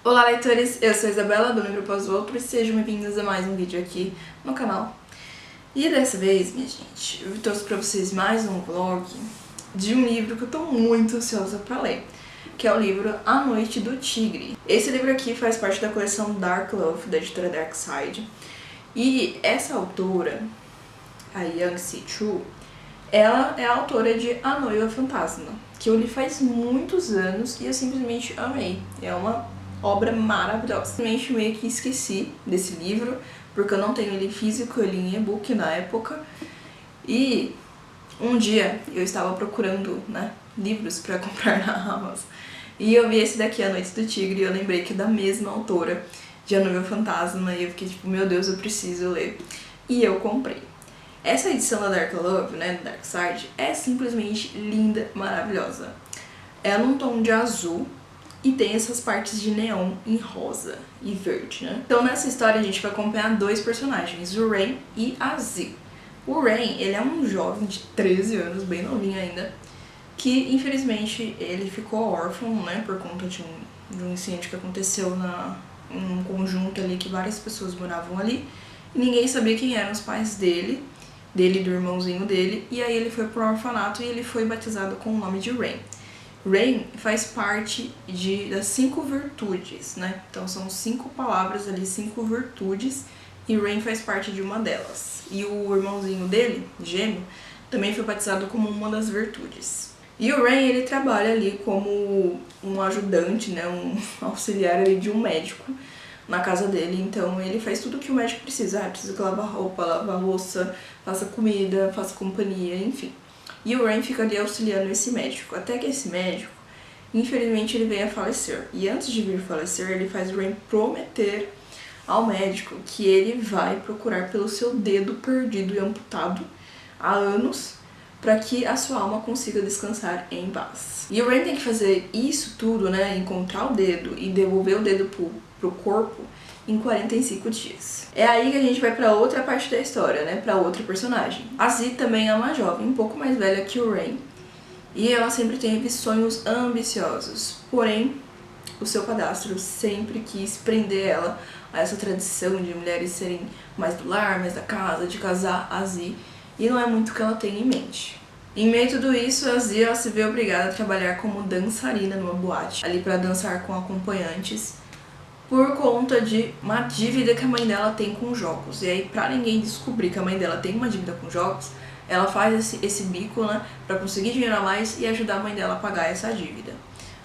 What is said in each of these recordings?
Olá, leitores! Eu sou a Isabela, do Livro Após o Outro, e sejam bem-vindos a mais um vídeo aqui no canal. E dessa vez, minha gente, eu trouxe pra vocês mais um vlog de um livro que eu tô muito ansiosa pra ler, que é o livro A Noite do Tigre. Esse livro aqui faz parte da coleção Dark Love, da editora Dark Side, e essa autora, a Yang Si-Chu, ela é a autora de A Noiva Fantasma, que eu li faz muitos anos e eu simplesmente amei. É uma obra maravilhosa. Simplesmente meio que esqueci desse livro, porque eu não tenho ele físico, eu li em e-book na época. E um dia eu estava procurando, livros pra comprar na Amazon. E eu vi esse daqui, A Noite do Tigre, e eu lembrei que é da mesma autora de A Noiva Fantasma, e eu fiquei tipo, meu Deus, eu preciso ler. E eu comprei. Essa edição da Dark Love, da Dark Side, é simplesmente linda, maravilhosa. É num tom de azul e tem essas partes de neon em rosa e verde, Então nessa história a gente vai acompanhar dois personagens, o Rain e a Z. O Rain, ele é um jovem de 13 anos, bem novinho ainda, que infelizmente ele ficou órfão, por conta de um incêndio que aconteceu em um conjunto ali que várias pessoas moravam ali, e ninguém sabia quem eram os pais dele e do irmãozinho dele, e aí ele foi pro orfanato e ele foi batizado com o nome de Rain. Rain faz parte das 5 virtudes, Então são 5 palavras ali, 5 virtudes, e Rain faz parte de uma delas. E o irmãozinho dele, gêmeo, também foi batizado como uma das virtudes. E o Rain, ele trabalha ali como um ajudante, um auxiliar ali de um médico na casa dele, então ele faz tudo que o médico precisa. Precisa que lavar roupa, lavar louça, faça comida, faça companhia, enfim. E o Rain fica ali auxiliando esse médico, até que esse médico, infelizmente, ele vem a falecer. E antes de vir a falecer, ele faz o Rain prometer ao médico que ele vai procurar pelo seu dedo perdido e amputado há anos, para que a sua alma consiga descansar em paz. E o Rain tem que fazer isso tudo, encontrar o dedo e devolver o dedo pro corpo em 45 dias. É aí que a gente vai pra outra parte da história, pra outra personagem. A Z também é uma jovem, um pouco mais velha que o Rain, e ela sempre teve sonhos ambiciosos, porém o seu padrasto sempre quis prender ela a essa tradição de mulheres serem mais do lar, mais da casa, de casar a Z, e não é muito o que ela tem em mente. Em meio a tudo isso, a Z ela se vê obrigada a trabalhar como dançarina numa boate, ali pra dançar com acompanhantes, por conta de uma dívida que a mãe dela tem com jogos. E aí, pra ninguém descobrir que a mãe dela tem uma dívida com jogos, ela faz esse bico, pra conseguir dinheiro a mais e ajudar a mãe dela a pagar essa dívida.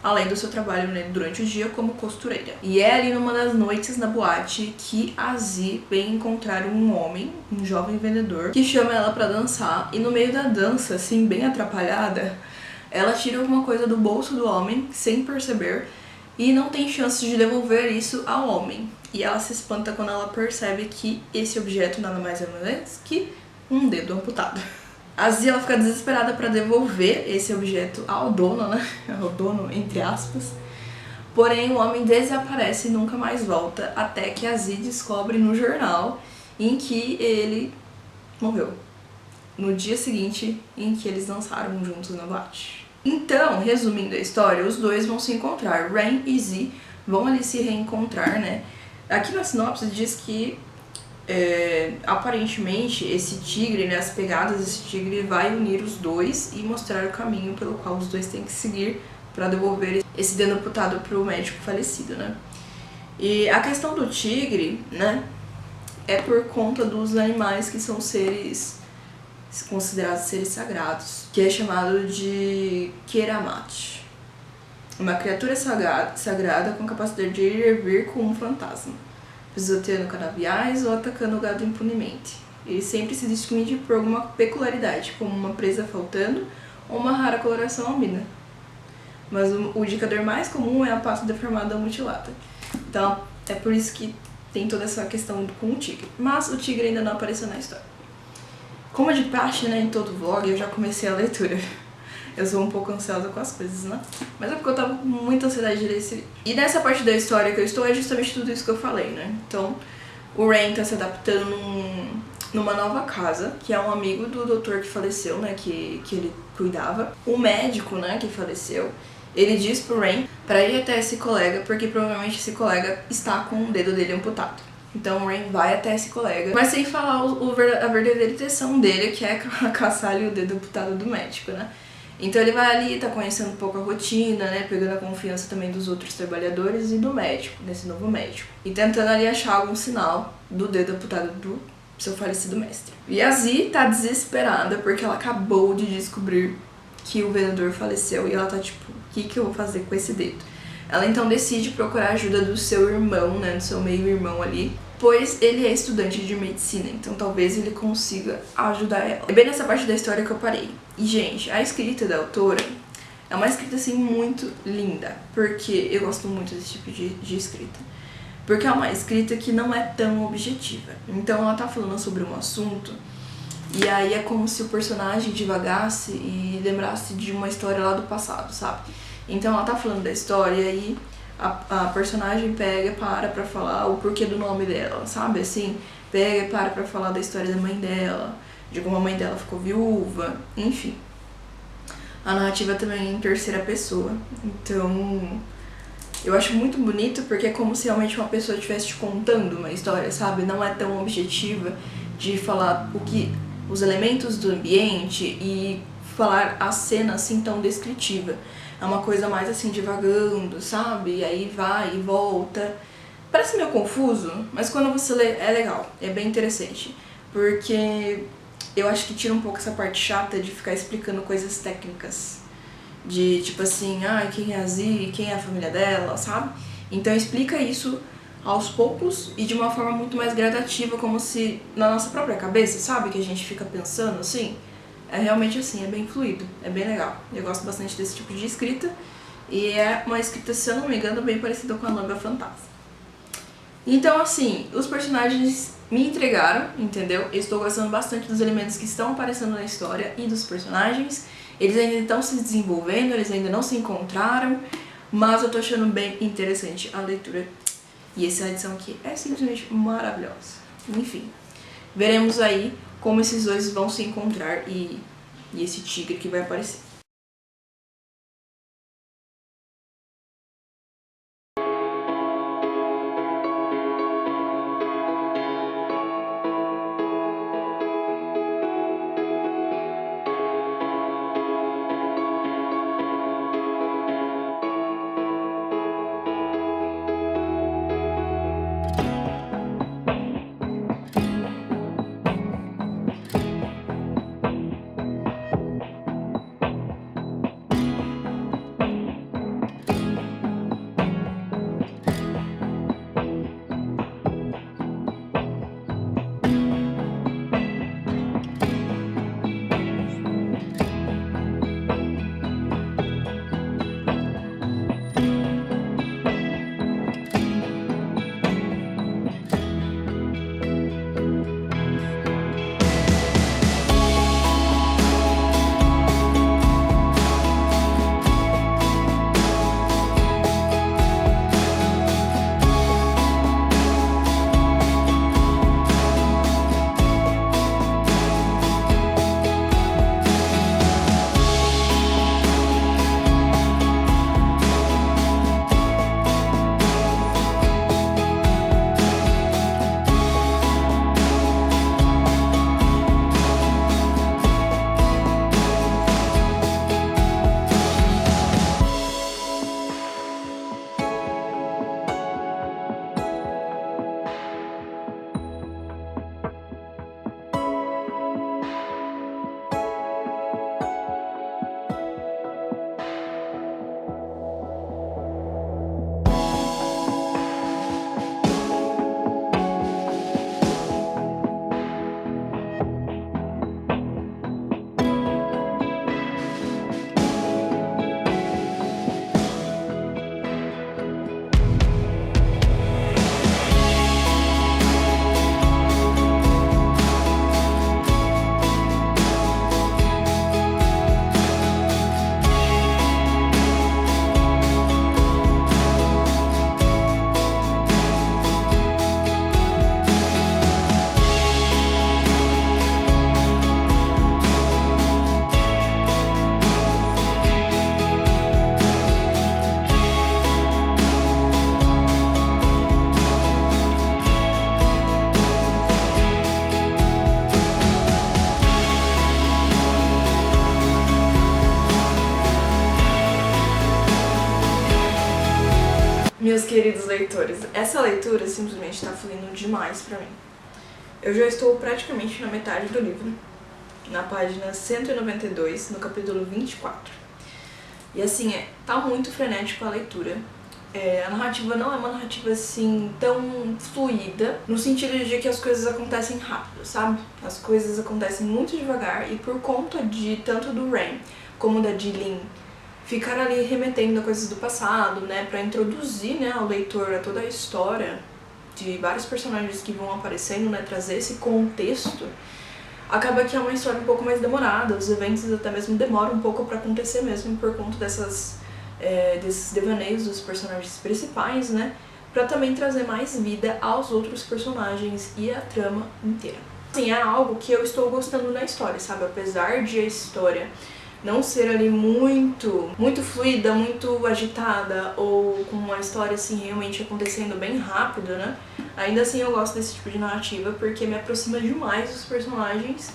Além do seu trabalho durante o dia como costureira. E é ali numa das noites na boate que a Z vem encontrar um homem, um jovem vendedor, que chama ela pra dançar. E no meio da dança, assim, bem atrapalhada, ela tira alguma coisa do bolso do homem, sem perceber, e não tem chance de devolver isso ao homem. E ela se espanta quando ela percebe que esse objeto nada mais é menos que um dedo amputado. A Z ela fica desesperada para devolver esse objeto ao dono, ao dono, entre aspas. Porém, o homem desaparece e nunca mais volta, até que a Z descobre no jornal em que ele morreu. No dia seguinte em que eles dançaram juntos na boate. Então, resumindo a história, os dois vão se encontrar. Rain e Z vão ali se reencontrar, Aqui na sinopse diz que aparentemente esse tigre, as pegadas desse tigre vai unir os dois e mostrar o caminho pelo qual os dois têm que seguir para devolver esse dedo amputado pro médico falecido, E a questão do tigre, é por conta dos animais que são seres considerados seres sagrados, que é chamado de Keramati, uma criatura sagrada com capacidade de ir e vir com um fantasma, pisoteando canaviais ou atacando o gado impunemente. Ele sempre se distingue por alguma peculiaridade, como uma presa faltando ou uma rara coloração albina. Mas o indicador mais comum é a pata deformada ou mutilada. Então, é por isso que tem toda essa questão com o tigre. Mas o tigre ainda não apareceu na história. Como é de praxe, em todo vlog, eu já comecei a leitura. Eu sou um pouco ansiosa com as coisas, Mas é porque eu tava com muita ansiedade de ler esse livro. E nessa parte da história que eu estou é justamente tudo isso que eu falei, Então, o Rain tá se adaptando numa nova casa, que é um amigo do doutor que faleceu, que ele cuidava. O médico, que faleceu, ele diz pro Rain pra ir até esse colega, porque provavelmente esse colega está com o dedo dele amputado. Então o Rain vai até esse colega, mas sem falar a verdadeira intenção dele, que é caçar ali o dedo amputado do médico, né? Então ele vai ali, tá conhecendo um pouco a rotina, né? Pegando a confiança também dos outros trabalhadores e do médico, desse novo médico. E tentando ali achar algum sinal do dedo amputado do seu falecido mestre. E a Z tá desesperada porque ela acabou de descobrir que o vendedor faleceu e ela tá tipo, o que eu vou fazer com esse dedo? Ela então decide procurar a ajuda do seu irmão, né, do seu meio-irmão ali, pois ele é estudante de medicina, então talvez ele consiga ajudar ela. É bem nessa parte da história que eu parei. E, gente, a escrita da autora é uma escrita, assim, muito linda, porque eu gosto muito desse tipo de escrita. Porque é uma escrita que não é tão objetiva. Então ela tá falando sobre um assunto e aí é como se o personagem divagasse e lembrasse de uma história lá do passado, sabe? Então ela tá falando da história e a personagem pega e para pra falar o porquê do nome dela, sabe? Assim, pega e para pra falar da história da mãe dela, de como a mãe dela ficou viúva, enfim. A narrativa também é em terceira pessoa, então eu acho muito bonito porque é como se realmente uma pessoa estivesse te contando uma história, sabe? Não é tão objetiva de falar os elementos do ambiente e falar a cena assim tão descritiva. É uma coisa mais assim divagando, sabe? E aí vai e volta. Parece meio confuso, mas quando você lê é legal, é bem interessante. Porque eu acho que tira um pouco essa parte chata de ficar explicando coisas técnicas. De tipo assim, quem é a Z, quem é a família dela, sabe? Então explica isso aos poucos e de uma forma muito mais gradativa, como se na nossa própria cabeça, sabe? Que a gente fica pensando assim. É realmente assim, é bem fluido, é bem legal. Eu gosto bastante desse tipo de escrita e é uma escrita, se eu não me engano, bem parecida com a Lâmbia Fantasma. Então, assim, os personagens me entregaram, entendeu? Eu estou gostando bastante dos elementos que estão aparecendo na história e dos personagens. Eles ainda estão se desenvolvendo, eles ainda não se encontraram, mas eu tô achando bem interessante a leitura. E essa edição aqui é simplesmente maravilhosa. Enfim, veremos aí como esses dois vão se encontrar e esse tigre que vai aparecer. queridos leitores, essa leitura simplesmente está fluindo demais pra mim. Eu já estou praticamente na metade do livro, na página 192, no capítulo 24. E assim, tá muito frenético a leitura. A narrativa não é uma narrativa assim tão fluida, no sentido de que as coisas acontecem rápido, sabe? As coisas acontecem muito devagar e por conta de tanto do Ren como da Jilin ficar ali remetendo a coisas do passado, né, pra introduzir, né, ao leitor a toda a história de vários personagens que vão aparecendo, né, trazer esse contexto, acaba que é uma história um pouco mais demorada, os eventos até mesmo demoram um pouco pra acontecer mesmo por conta desses devaneios dos personagens principais, né, pra também trazer mais vida aos outros personagens e a trama inteira. Assim, é algo que eu estou gostando da história, sabe, apesar de a história não ser ali muito fluida, muito agitada ou com uma história assim realmente acontecendo bem rápido, né? Ainda assim eu gosto desse tipo de narrativa porque me aproxima demais dos personagens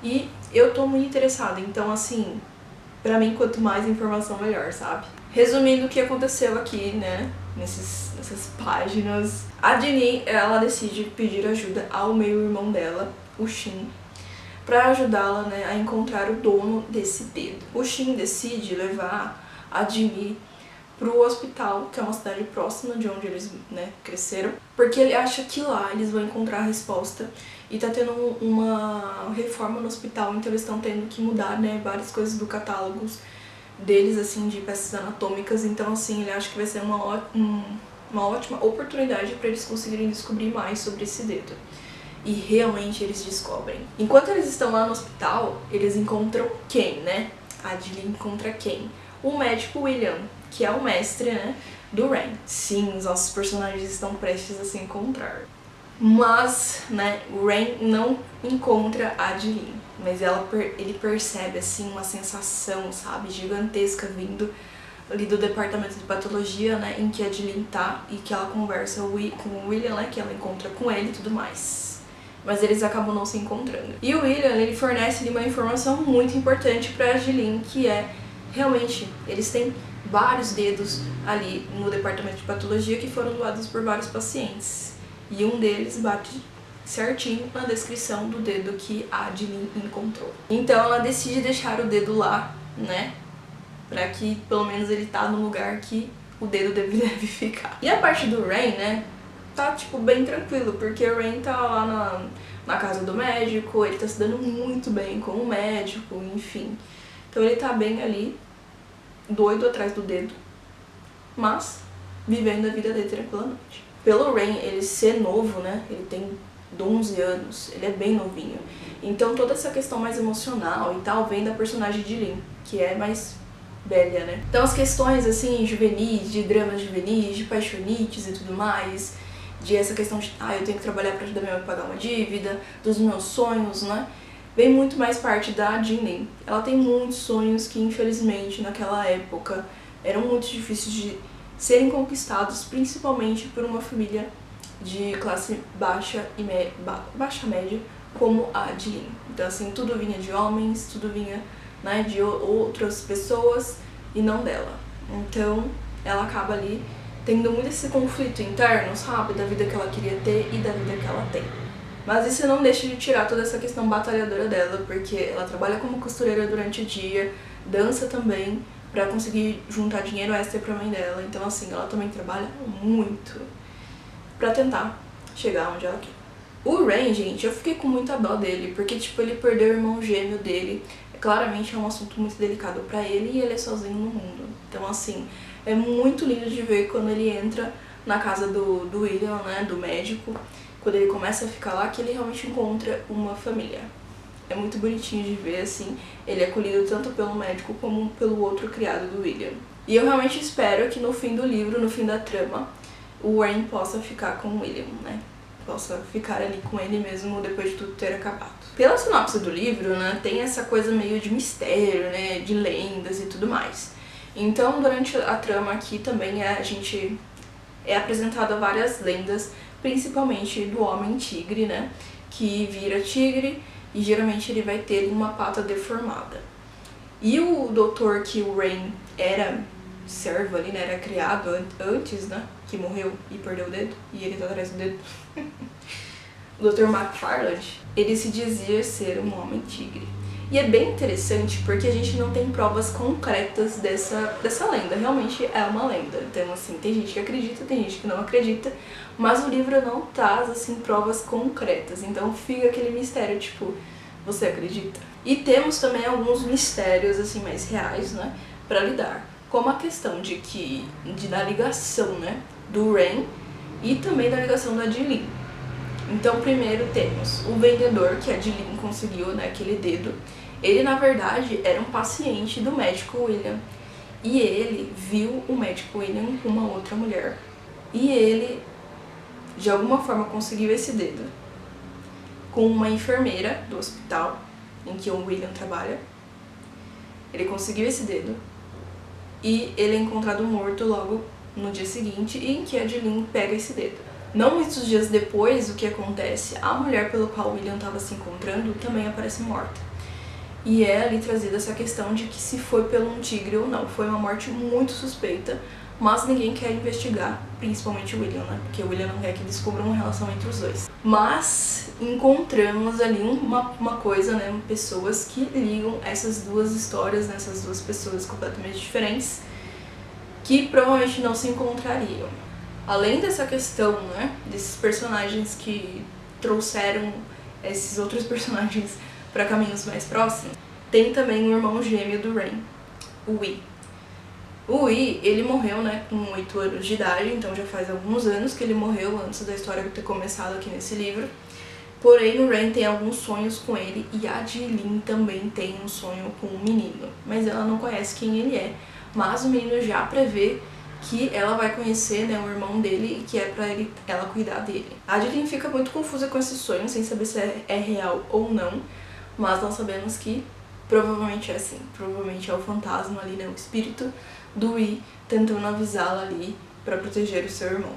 e eu tô muito interessada, então assim, pra mim quanto mais informação melhor, sabe? Resumindo o que aconteceu aqui, né, nessas páginas, a Jilin, ela decide pedir ajuda ao meio-irmão dela, o Shin, para ajudá-la, né, a encontrar o dono desse dedo. O Shin decide levar a Jilin pro hospital, que é uma cidade próxima de onde eles, né, cresceram, porque ele acha que lá eles vão encontrar a resposta e tá tendo uma reforma no hospital, então eles estão tendo que mudar, né, várias coisas do catálogo deles, assim, de peças anatômicas, então assim, ele acha que vai ser uma ótima oportunidade para eles conseguirem descobrir mais sobre esse dedo. E realmente eles descobrem. Enquanto eles estão lá no hospital, eles encontram quem, né? A Jilin encontra quem? O médico William, que é o mestre, né, do Ren. Sim, os nossos personagens estão prestes a se encontrar. Mas, né, o Ren não encontra a Jilin, mas ele percebe, assim, uma sensação, sabe, gigantesca vindo ali do departamento de patologia, né, em que a Jilin tá e que ela conversa com o William, né, que ela encontra com ele e tudo mais. Mas eles acabam não se encontrando. E o William, ele fornece uma informação muito importante pra Jilin, que é, realmente, eles têm vários dedos ali no departamento de patologia que foram doados por vários pacientes. E um deles bate certinho na descrição do dedo que a Jilin encontrou. Então ela decide deixar o dedo lá, né, pra que pelo menos ele tá no lugar que o dedo deve ficar. E a parte do Ren, né, tá, tipo, bem tranquilo, porque o Ren tá lá na casa do médico, ele tá se dando muito bem com o médico, enfim. Então ele tá bem ali, doido atrás do dedo, mas vivendo a vida dele tranquilamente. Pelo Ren ele ser novo, né, ele tem 11 anos, ele é bem novinho. Então toda essa questão mais emocional e tal vem da personagem de Jilin, que é mais velha, né. Então as questões, assim, juvenis, de dramas juvenis, de paixonites e tudo mais, de essa questão de, eu tenho que trabalhar pra ajudar minha mãe a pagar uma dívida, dos meus sonhos, né, vem muito mais parte da Jilin. Ela tem muitos sonhos que, infelizmente, naquela época, eram muito difíceis de serem conquistados, principalmente por uma família de classe baixa e baixa média, como a Jilin. Então, assim, tudo vinha de homens, tudo vinha, né, de outras pessoas e não dela. Então, ela acaba ali tendo muito esse conflito interno, sabe, da vida que ela queria ter e da vida que ela tem. Mas isso não deixa de tirar toda essa questão batalhadora dela, porque ela trabalha como costureira durante o dia, dança também, pra conseguir juntar dinheiro extra pra mãe dela. Então, assim, ela também trabalha muito pra tentar chegar onde ela quer. O Ren, gente, eu fiquei com muita dó dele, porque, tipo, ele perdeu o irmão gêmeo dele. Claramente é um assunto muito delicado pra ele e ele é sozinho no mundo. Então, assim, é muito lindo de ver quando ele entra na casa do William, né, do médico, quando ele começa a ficar lá, que ele realmente encontra uma família. É muito bonitinho de ver, assim, ele é acolhido tanto pelo médico como pelo outro criado do William. E eu realmente espero que no fim do livro, no fim da trama, o Ren possa ficar com o William, né? Possa ficar ali com ele mesmo depois de tudo ter acabado. Pela sinopse do livro, né, tem essa coisa meio de mistério, né, de lendas e tudo mais. Então, durante a trama aqui também a gente é apresentada várias lendas, principalmente do Homem-Tigre, né, que vira tigre e geralmente ele vai ter uma pata deformada. E o doutor que o Ren era servo ali, né, era criado antes, né, que morreu e perdeu o dedo, e ele tá atrás do dedo. O Dr. McFarland, ele se dizia ser um homem tigre. E é bem interessante porque a gente não tem provas concretas dessa lenda. Realmente é uma lenda. Então, assim, tem gente que acredita, tem gente que não acredita, mas o livro não traz, assim, provas concretas. Então fica aquele mistério, tipo, você acredita? E temos também alguns mistérios, assim, mais reais, né, pra lidar. Como a questão da ligação, né, do Ren e também da ligação da Jilin. Então, primeiro temos o vendedor que a Jilin conseguiu, né, aquele dedo. Ele, na verdade, era um paciente do médico William. E ele viu o médico William com uma outra mulher. E ele, de alguma forma, conseguiu esse dedo com uma enfermeira do hospital em que o William trabalha. Ele conseguiu esse dedo e ele é encontrado morto logo no dia seguinte, em que a Jilin pega esse dedo. Não muitos dias depois, o que acontece? A mulher pelo qual o William estava se encontrando também aparece morta. E é ali trazida essa questão de que se foi pelo um tigre ou não. Foi uma morte muito suspeita, mas ninguém quer investigar, principalmente o William, né? Porque o William não quer que descubram uma relação entre os dois. Mas encontramos ali uma coisa, né? Pessoas que ligam essas duas histórias, né? Essas duas pessoas completamente diferentes, que provavelmente não se encontrariam. Além dessa questão, né, desses personagens que trouxeram esses outros personagens para caminhos mais próximos, tem também o irmão gêmeo do Ren, o Yi. O Yi, ele morreu, né, com 8 anos de idade, então já faz alguns anos que ele morreu, antes da história ter começado aqui nesse livro. Porém, o Ren tem alguns sonhos com ele e a Jilin também tem um sonho com o menino, mas ela não conhece quem ele é, mas o menino já prevê que ela vai conhecer, né, o irmão dele e que é pra ela cuidar dele. A Jilin fica muito confusa com esse sonho, sem saber se é real ou não, mas nós sabemos que provavelmente é assim. Provavelmente é o fantasma ali, né, o espírito do Yi tentando avisá-la ali pra proteger o seu irmão.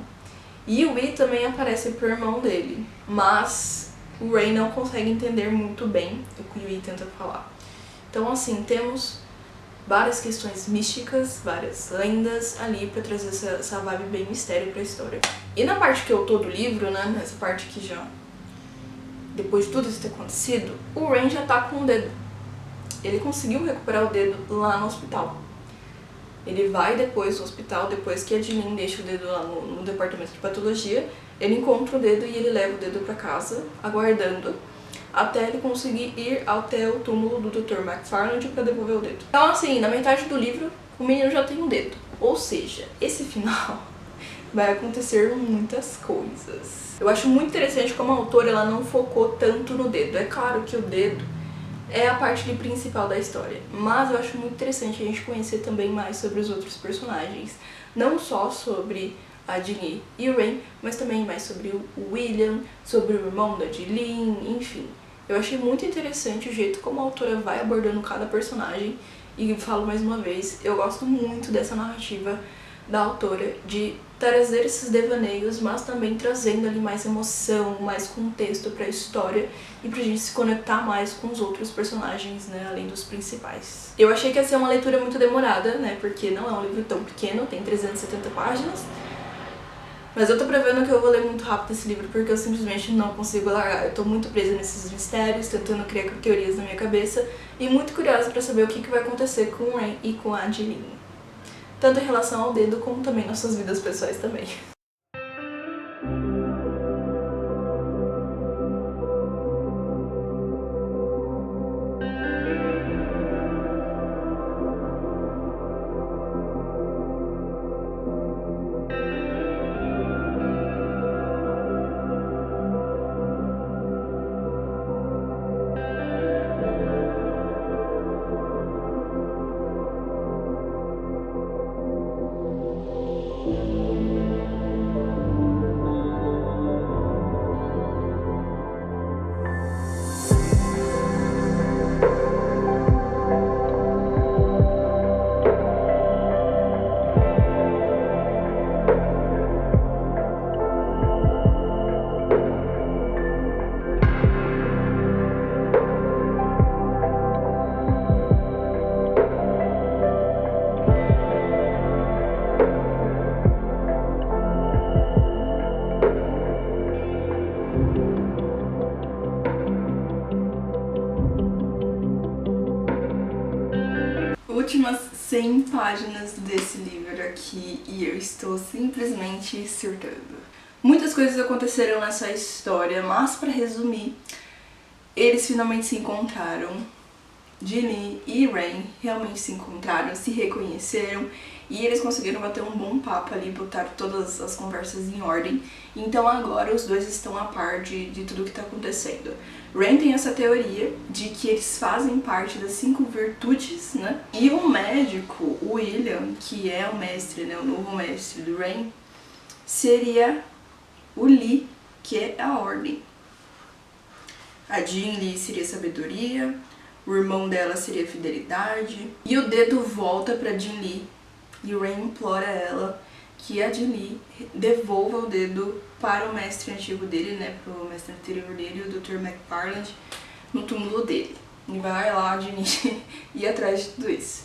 E o Yi também aparece pro irmão dele, mas o Ray não consegue entender muito bem o que o Yi tenta falar. Então, assim, temos várias questões místicas, várias lendas ali pra trazer essa vibe bem mistério pra história. E na parte que eu tô do livro, né, nessa parte que já, depois de tudo isso ter acontecido, o Ren já tá com o dedo. Ele conseguiu recuperar o dedo lá no hospital. Ele vai depois do hospital, depois que a Jilin deixa o dedo lá no departamento de patologia, ele encontra o dedo e ele leva o dedo pra casa, aguardando até ele conseguir ir até o túmulo do Dr. McFarland para devolver o dedo. Então, assim, na metade do livro, o menino já tem um dedo. Ou seja, esse final vai acontecer muitas coisas. Eu acho muito interessante como a autora ela não focou tanto no dedo. É claro que o dedo é a parte principal da história, mas eu acho muito interessante a gente conhecer também mais sobre os outros personagens. Não só sobre a Ginny e o Ren, mas também mais sobre o William, sobre o irmão da Jilin, enfim. Eu achei muito interessante o jeito como a autora vai abordando cada personagem e falo mais uma vez, eu gosto muito dessa narrativa da autora de trazer esses devaneios, mas também trazendo ali mais emoção, mais contexto pra história e pra gente se conectar mais com os outros personagens, né, além dos principais. Eu achei que ia ser uma leitura muito demorada, né, porque não é um livro tão pequeno, tem 370 páginas, mas eu tô prevendo que eu vou ler muito rápido esse livro porque eu simplesmente não consigo largar. Eu tô muito presa nesses mistérios, tentando criar teorias na minha cabeça e muito curiosa pra saber o que vai acontecer com o Ren e com a Jilin. Tanto em relação ao dedo, como também nossas vidas pessoais também. últimas 100 páginas desse livro aqui e eu estou simplesmente surtando. Muitas coisas aconteceram nessa história, mas pra resumir, eles finalmente se encontraram. Ginny e Rain realmente se encontraram, se reconheceram e eles conseguiram bater um bom papo ali, botar todas as conversas em ordem. Então agora os dois estão a par de tudo que está acontecendo. Rain tem essa teoria de que eles fazem parte das 5 virtudes, né? E o médico, o William, que é o mestre, né, o novo mestre do Rain, seria o Lee, que é a ordem. A Jean Lee seria sabedoria, o irmão dela seria fidelidade, e o dedo volta pra Jean Lee, e o Rain implora a ela que a Jean Lee devolva o dedo para o mestre antigo dele, né, pro mestre anterior dele, o Dr. McFarland, no túmulo dele. E vai lá a Jean Lee ir atrás de tudo isso.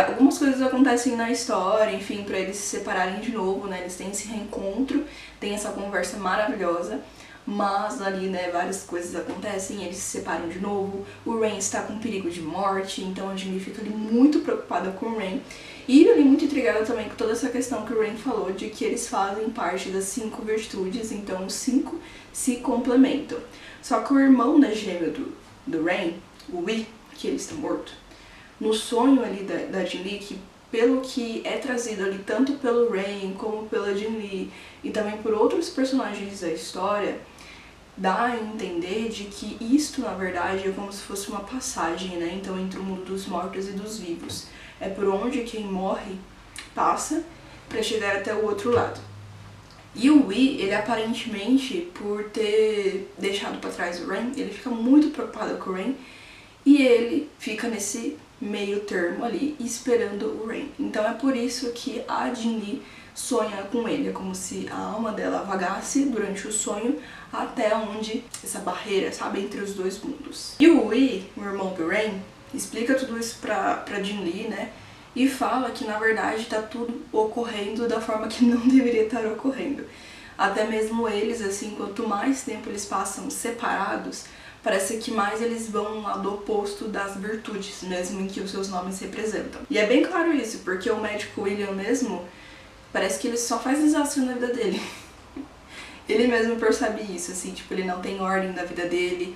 Algumas coisas acontecem na história, enfim, pra eles se separarem de novo, né, eles têm esse reencontro, tem essa conversa maravilhosa. Mas ali, né, várias coisas acontecem, eles se separam de novo, o Rain está com perigo de morte, então a Ginny fica ali muito preocupada com o Rain. E ali muito intrigada também com toda essa questão que o Rain falou, de que eles fazem parte das 5 virtudes, então os 5 se complementam. Só que o irmão da gêmea do Rain, o Wee, que ele está morto, no sonho ali da Ginny, que pelo que é trazido ali tanto pelo Rain como pela Ginny e também por outros personagens da história, dá a entender de que isto, na verdade, é como se fosse uma passagem, né? Então, entre o mundo dos mortos e dos vivos. É por onde quem morre passa para chegar até o outro lado. E o Wee, ele aparentemente, por ter deixado para trás o Rain, ele fica muito preocupado com o Rain e ele fica nesse meio termo ali, esperando o Rain. Então é por isso que a Ginny sonha com ele, é como se a alma dela vagasse durante o sonho até onde essa barreira, sabe, entre os dois mundos. E o Wee, o irmão do Rain, explica tudo isso pra Ginny, né, e fala que na verdade tá tudo ocorrendo da forma que não deveria estar ocorrendo. Até mesmo eles, assim, quanto mais tempo eles passam separados, parece que mais eles vão lá do oposto das virtudes, mesmo em que os seus nomes representam. E é bem claro isso, porque o médico William mesmo, parece que ele só faz desastre na vida dele. Ele mesmo percebe isso, assim, tipo, ele não tem ordem na vida dele.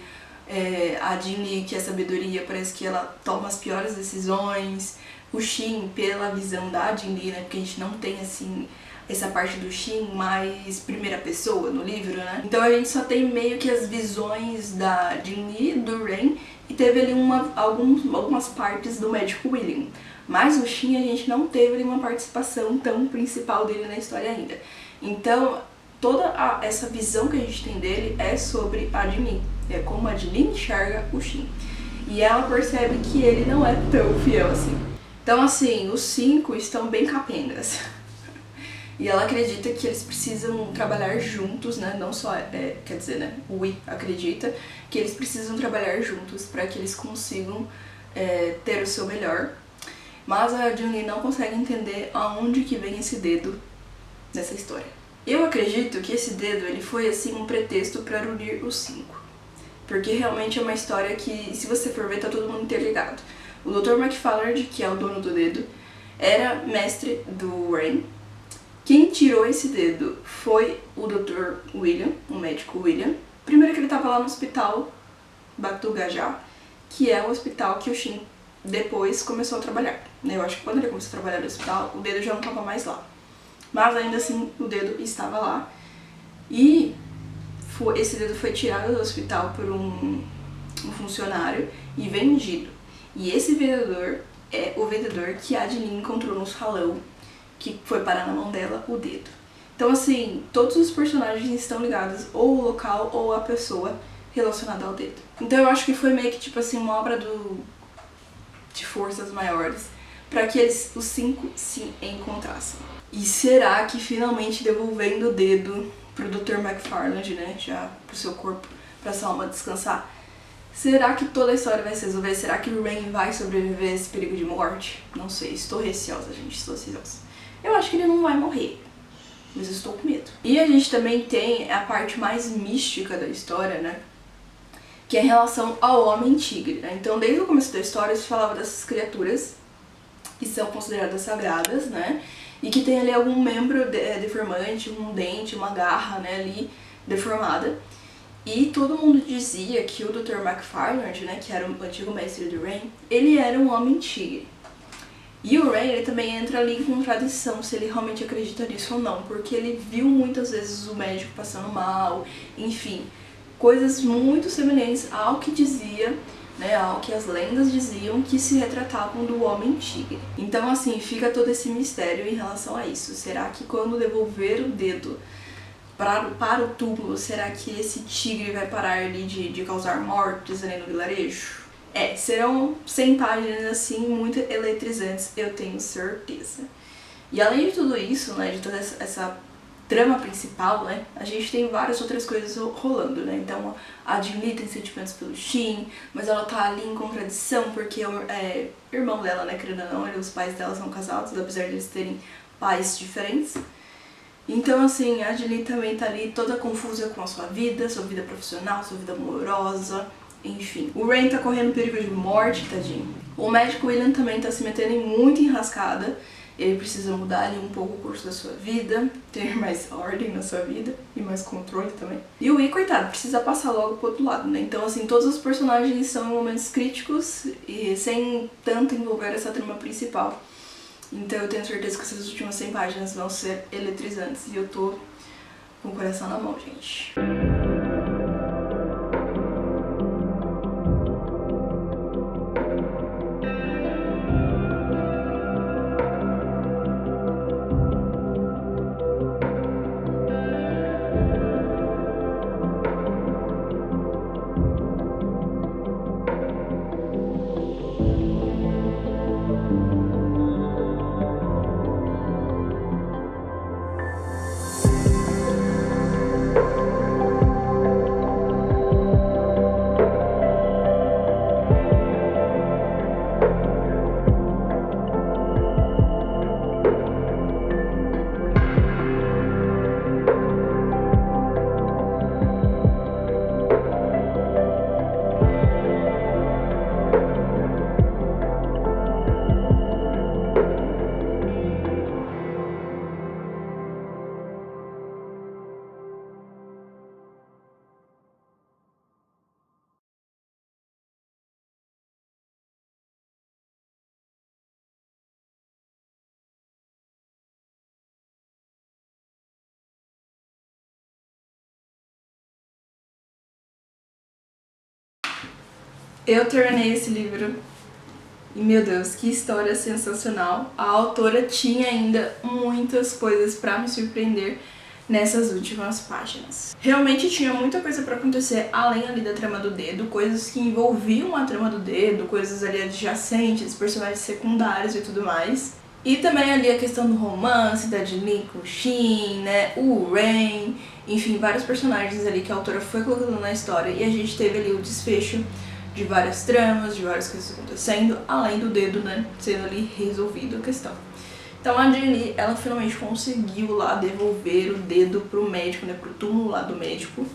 A Ginny, que é sabedoria, parece que ela toma as piores decisões. O Shin, pela visão da Ginny, né, porque a gente não tem, assim, essa parte do Shin mais primeira pessoa no livro, né? Então a gente só tem meio que as visões da Ginny, do Rain, e teve ali algumas partes do médico William. Mas o Shin a gente não teve ali uma participação tão principal dele na história ainda. Então toda essa visão que a gente tem dele é sobre a Ginny, é como a Ginny enxerga o Shin. E ela percebe que ele não é tão fiel assim. Então assim, os 5 estão bem capengas. E ela acredita que eles precisam trabalhar juntos, né? Não só, quer dizer, né? O Wee acredita que eles precisam trabalhar juntos para que eles consigam ter o seu melhor. Mas a Ginny não consegue entender aonde que vem esse dedo nessa história. Eu acredito que esse dedo ele foi assim um pretexto para unir os 5. Porque realmente é uma história que, se você for ver, tá todo mundo interligado. O Dr. McFarland, que é o dono do dedo, era mestre do Rain. Quem tirou esse dedo foi o Dr. William, o médico William. Primeiro que ele estava lá no hospital Batu Gajah, que é o hospital que o Shin depois começou a trabalhar. Eu acho que quando ele começou a trabalhar no hospital, o dedo já não estava mais lá. Mas ainda assim, o dedo estava lá. E esse dedo foi tirado do hospital por um funcionário e vendido. E esse vendedor é o vendedor que a Ginny encontrou no salão, que foi parar na mão dela o dedo. Então assim, todos os personagens estão ligados ou ao local ou à pessoa relacionada ao dedo. Então eu acho que foi meio que tipo assim uma obra de forças maiores para que os 5 se encontrassem. E será que finalmente devolvendo o dedo pro Dr. McFarland, né, já pro seu corpo, pra sua alma descansar, será que toda a história vai se resolver? Será que o Rain vai sobreviver a esse perigo de morte? Não sei, estou receosa, gente, estou receosa. Eu acho que ele não vai morrer, mas eu estou com medo. E a gente também tem a parte mais mística da história, né, que é em relação ao Homem-Tigre, né? Então, desde o começo da história, se falava dessas criaturas que são consideradas sagradas, né? E que tem ali algum membro deformante, um dente, uma garra, né, ali deformada. E todo mundo dizia que o Dr. McFarland, né, que era o antigo mestre do Rain, ele era um homem-tigre. E o Rain, ele também entra ali em contradição se ele realmente acredita nisso ou não, porque ele viu muitas vezes o médico passando mal, enfim, coisas muito semelhantes ao que dizia, né, ao que as lendas diziam que se retratavam do homem-tigre. Então, assim, fica todo esse mistério em relação a isso. Será que quando devolver o dedo para o túmulo, será que esse tigre vai parar ali de causar mortes ali no vilarejo? Serão 100 páginas assim, muito eletrizantes, eu tenho certeza. E além de tudo isso, né, de toda essa trama principal, né, a gente tem várias outras coisas rolando, né? Então a Jin Lee tem sentimentos pelo Shin, mas ela tá ali em contradição porque o irmão dela, né, querendo ou não, os pais dela são casados, apesar de eles terem pais diferentes. Então, assim, a Jin Lee também tá ali toda confusa com a sua vida profissional, sua vida amorosa, enfim. O Rain tá correndo perigo de morte, tadinho. O médico William também tá se metendo em muita enrascada. Ele precisa mudar ali um pouco o curso da sua vida, ter mais ordem na sua vida e mais controle também. E o Yi, coitado, precisa passar logo pro outro lado, né? Então, assim, todos os personagens estão em momentos críticos e sem tanto envolver essa trama principal. Então eu tenho certeza que essas últimas 100 páginas vão ser eletrizantes e eu tô com o coração na mão, gente. Eu terminei esse livro e, meu Deus, que história sensacional. A autora tinha ainda muitas coisas pra me surpreender nessas últimas páginas. Realmente tinha muita coisa pra acontecer além ali da trama do dedo, coisas que envolviam a trama do dedo, coisas ali adjacentes, personagens secundários e tudo mais. E também ali a questão do romance, da Jin Lee com o Shin, né, o Rain, enfim, vários personagens ali que a autora foi colocando na história e a gente teve ali o desfecho de várias tramas, de várias coisas acontecendo, além do dedo, né, sendo ali resolvido a questão. Então a Jin Lee, ela finalmente conseguiu lá devolver o dedo pro médico, né, pro túmulo lá do médico.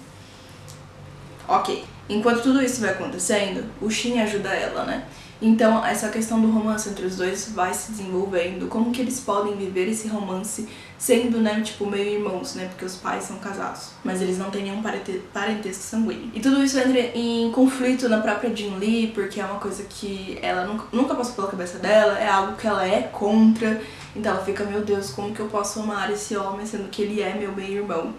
Ok. Enquanto tudo isso vai acontecendo, o Shin ajuda ela, né? Então essa questão do romance entre os dois vai se desenvolvendo, como que eles podem viver esse romance sendo, né, tipo, meio irmãos, né, porque os pais são casados, mas eles não têm nenhum parentesco sanguíneo. E tudo isso entra em conflito na própria Jin Lee, porque é uma coisa que ela nunca passou pela cabeça dela, é algo que ela é contra, então ela fica, meu Deus, como que eu posso amar esse homem sendo que ele é meu meio-irmão?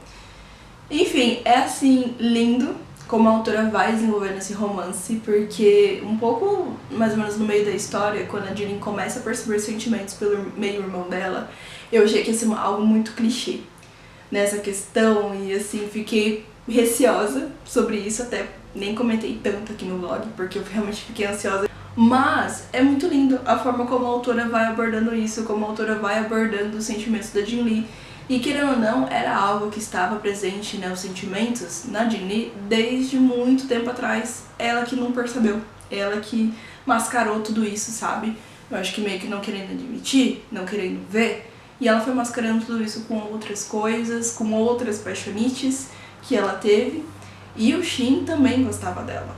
Enfim, é assim, lindo como a autora vai desenvolvendo esse romance, porque um pouco, mais ou menos no meio da história, quando a Jin Lee começa a perceber sentimentos pelo meio-irmão dela, eu achei que ia ser algo muito clichê nessa questão e assim, fiquei receosa sobre isso, até nem comentei tanto aqui no vlog, porque eu realmente fiquei ansiosa. Mas é muito lindo a forma como a autora vai abordando isso, como a autora vai abordando os sentimentos da Jin Lee. E querendo ou não, era algo que estava presente, né, os sentimentos na Jin Lee desde muito tempo atrás. Ela que não percebeu, ela que mascarou tudo isso, sabe? Eu acho que meio que não querendo admitir, não querendo ver. E ela foi mascarando tudo isso com outras coisas, com outras paixonites que ela teve. E o Shin também gostava dela,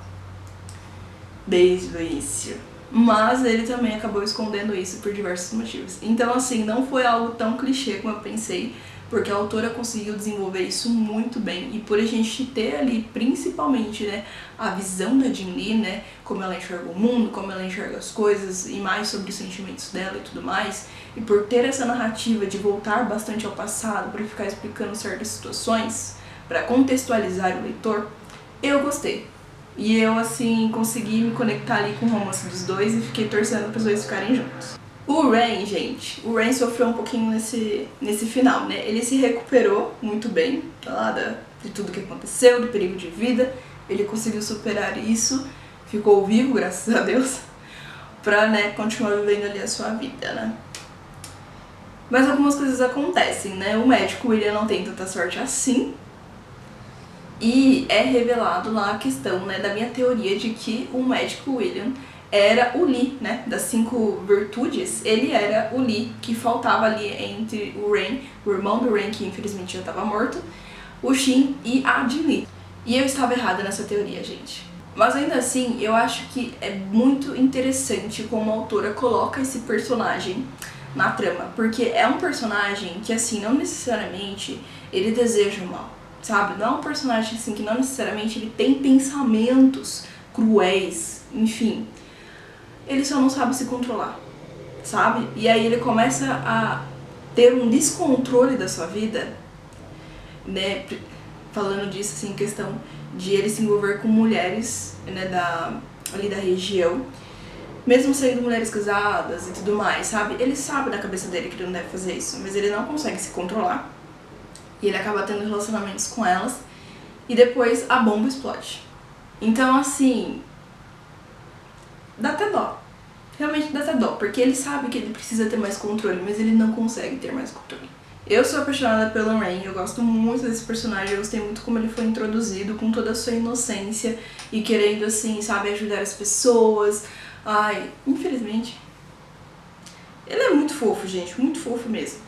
desde o início. mas ele também acabou escondendo isso por diversos motivos. Então, assim, não foi algo tão clichê como eu pensei, porque a autora conseguiu desenvolver isso muito bem, e por a gente ter ali, principalmente, né, a visão da Jin Lee, né, como ela enxerga o mundo, como ela enxerga as coisas, e mais sobre os sentimentos dela e tudo mais, e por ter essa narrativa de voltar bastante ao passado, para ficar explicando certas situações, para contextualizar o leitor, eu gostei. E eu, assim, consegui me conectar ali com o romance dos dois e fiquei torcendo para os dois ficarem juntos. O Ren, gente, o Ren sofreu um pouquinho nesse final, né? Ele se recuperou muito bem de tudo que aconteceu, do perigo de vida. Ele conseguiu superar isso, ficou vivo, graças a Deus, pra, né, continuar vivendo ali a sua vida, né? Mas algumas coisas acontecem, né? O médico William não tem tanta sorte assim. E é revelado lá a questão, né, da minha teoria de que o médico William era o Lee, né, das 5 virtudes, ele era o Lee que faltava ali entre o Ren, o irmão do Ren, que infelizmente já estava morto, o Shin e a Jin Lee. E eu estava errada nessa teoria, gente. Mas ainda assim, eu acho que é muito interessante como a autora coloca esse personagem na trama, porque é um personagem que, assim, não necessariamente ele deseja o mal, sabe? Não é um personagem, assim, que não necessariamente ele tem pensamentos cruéis, enfim. Ele só não sabe se controlar, sabe? E aí ele começa a ter um descontrole da sua vida, né? Falando disso, assim, questão de ele se envolver com mulheres, né, ali da região, mesmo sendo mulheres casadas e tudo mais, sabe? Ele sabe da cabeça dele que ele não deve fazer isso, mas ele não consegue se controlar. E ele acaba tendo relacionamentos com elas, e depois a bomba explode. Então, assim, dá até dó. Realmente dá até dó, porque ele sabe que ele precisa ter mais controle, mas ele não consegue ter mais controle. Eu sou apaixonada pelo Ren, eu gosto muito desse personagem, eu gostei muito como ele foi introduzido, com toda a sua inocência e querendo, assim, sabe, ajudar as pessoas. Ai, infelizmente, ele é muito fofo, gente, muito fofo mesmo.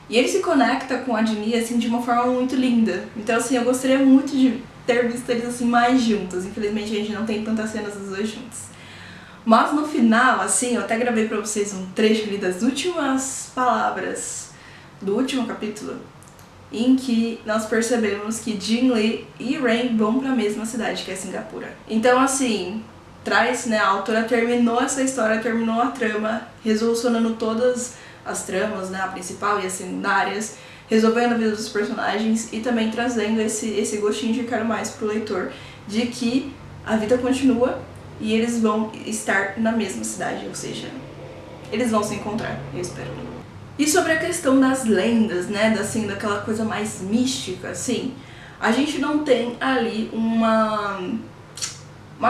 E ele se conecta com a Jin Lee, assim, de uma forma muito linda. Então, assim, eu gostaria muito de ter visto eles, assim, mais juntos. Infelizmente, a gente não tem tantas cenas dos dois juntos. Mas no final, assim, eu até gravei pra vocês um trecho ali das últimas palavras do último capítulo, em que nós percebemos que Jin Lee e Ren vão pra mesma cidade, que é Singapura. Então, assim, né, a autora terminou essa história, terminou a trama, resolucionando todas as tramas, né, a principal e as secundárias, resolvendo a vida dos personagens e também trazendo esse gostinho de quero mais pro leitor, de que a vida continua e eles vão estar na mesma cidade, ou seja, eles vão se encontrar, eu espero. E sobre a questão das lendas, né, assim, daquela coisa mais mística, assim, a gente não tem ali uma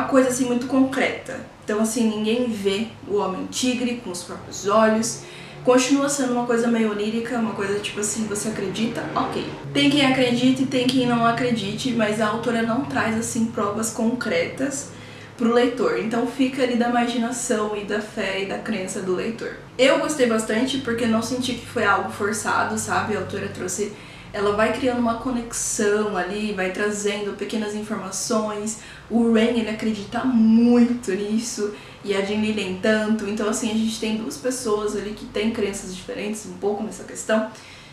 coisa, assim, muito concreta. Então, assim, ninguém vê o Homem-Tigre com os próprios olhos. Continua sendo uma coisa meio onírica, uma coisa tipo assim, você acredita? Ok. Tem quem acredite e tem quem não acredite, mas a autora não traz, assim, provas concretas pro leitor. Então fica ali da imaginação e da fé e da crença do leitor. Eu gostei bastante porque não senti que foi algo forçado, sabe? A autora trouxe... Ela vai criando uma conexão ali, vai trazendo pequenas informações. O Ren, ele acredita muito nisso, e a Jin Lee nem tanto. Então, assim, a gente tem duas pessoas ali que têm crenças diferentes um pouco nessa questão.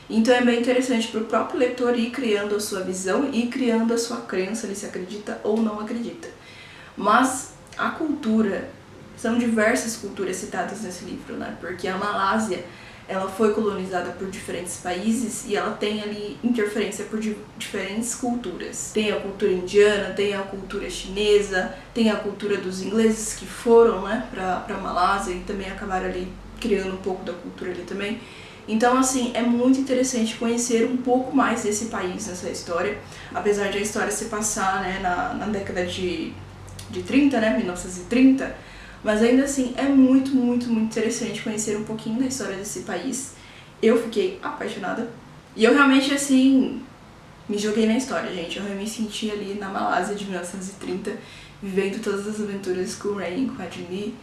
Então é bem interessante para o próprio leitor ir criando a sua visão e criando a sua crença, ele se acredita ou não acredita. Mas a cultura, são diversas culturas citadas nesse livro, né? Porque a Malásia, ela foi colonizada por diferentes países e ela tem ali interferência por diferentes culturas. Tem a cultura indiana, tem a cultura chinesa, tem a cultura dos ingleses que foram, né, pra Malásia e também acabaram ali criando um pouco da cultura ali também. Então, assim, é muito interessante conhecer um pouco mais desse país nessa história, apesar de a história se passar, né, na década de 30, né, 1930, mas ainda assim é muito, muito, muito interessante conhecer um pouquinho da história desse país. Eu fiquei apaixonada e eu realmente, assim, me joguei na história, gente. Eu me senti ali na Malásia de 1930, vivendo todas as aventuras com o Ren, com a Jin Lee.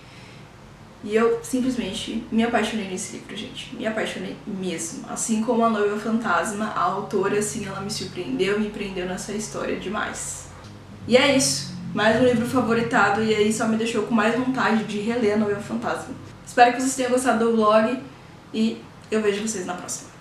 E eu simplesmente me apaixonei nesse livro, gente. Me apaixonei mesmo. Assim como a Noiva Fantasma, a autora, assim, ela me surpreendeu, me prendeu nessa história demais. E é isso. mais um livro favoritado, e aí só me deixou com mais vontade de reler a Novembro Fantasma. Espero que vocês tenham gostado do vlog e eu vejo vocês na próxima.